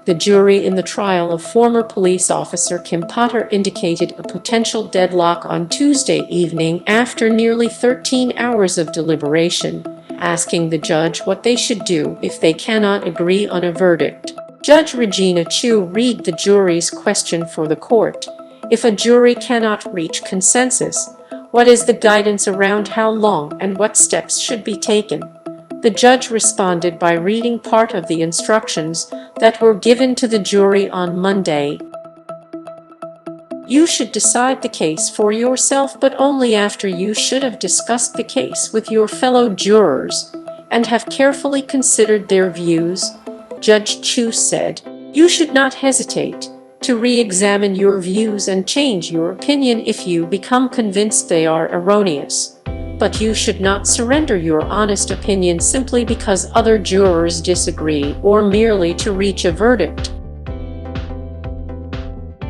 The jury in the trial of former police officer Kim Potter indicated a potential deadlock on Tuesday evening after nearly 13 hours of deliberation, asking the judge what they should do if they cannot agree on a verdict. Judge Regina Chu read the jury's question for the court. If a jury cannot reach consensus, what is the guidance around how long and what steps should be taken? The judge responded by reading part of the instructions that were given to the jury on Monday. You should decide the case for yourself, but only after you should have discussed the case with your fellow jurors and have carefully considered their views, Judge Chu said. You should not hesitate to re-examine your views and change your opinion if you become convinced they are erroneous. But you should not surrender your honest opinion simply because other jurors disagree or merely to reach a verdict.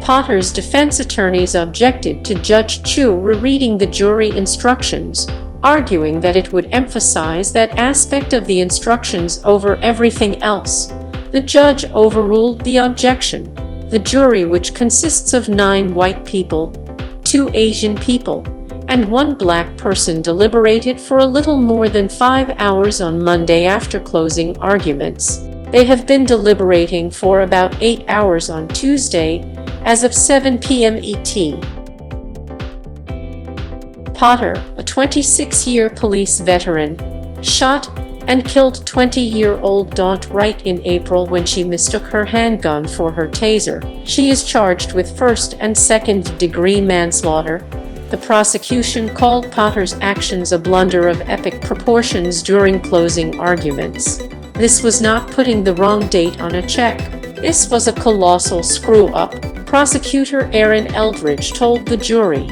Potter's defense attorneys objected to Judge Chu rereading the jury instructions, arguing that it would emphasize that aspect of the instructions over everything else. The judge overruled the objection. The jury, which consists of 9 white people, 2 Asian people, and 1 black person, deliberated for a little more than 5 hours on Monday after closing arguments. They have been deliberating for about 8 hours on Tuesday, as of 7 p.m. ET. Potter, a 26-year police veteran, shot and killed 20-year-old Daunte Wright in April when she mistook her handgun for her taser. She is charged with first- and second-degree manslaughter. The prosecution called Potter's actions a blunder of epic proportions during closing arguments. This was not putting the wrong date on a check. This was a colossal screw-up, prosecutor Aaron Eldridge told the jury.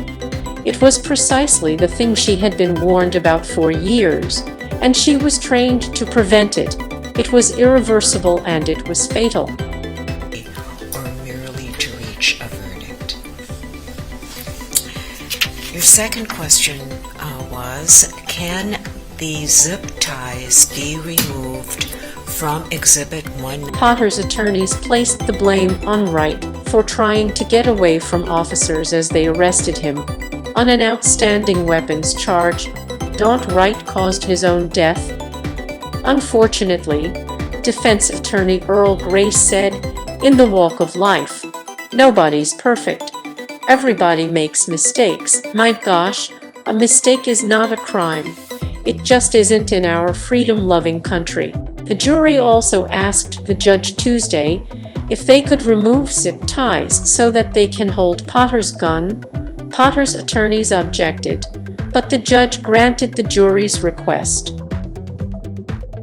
It was precisely the thing she had been warned about for years, and she was trained to prevent it. It was irreversible and it was fatal. Or merely to reach a verdict. Your second question was, can the zip ties be removed from Exhibit 1? Potter's attorneys placed the blame on Wright for trying to get away from officers as they arrested him. On an outstanding weapons charge, Daunte Wright caused his own death. Unfortunately, defense attorney Earl Grace said, in the walk of life, nobody's perfect. Everybody makes mistakes. My gosh, a mistake is not a crime. It just isn't in our freedom-loving country. The jury also asked the judge Tuesday if they could remove zip ties so that they can hold Potter's gun. Potter's attorneys objected, but the judge granted the jury's request.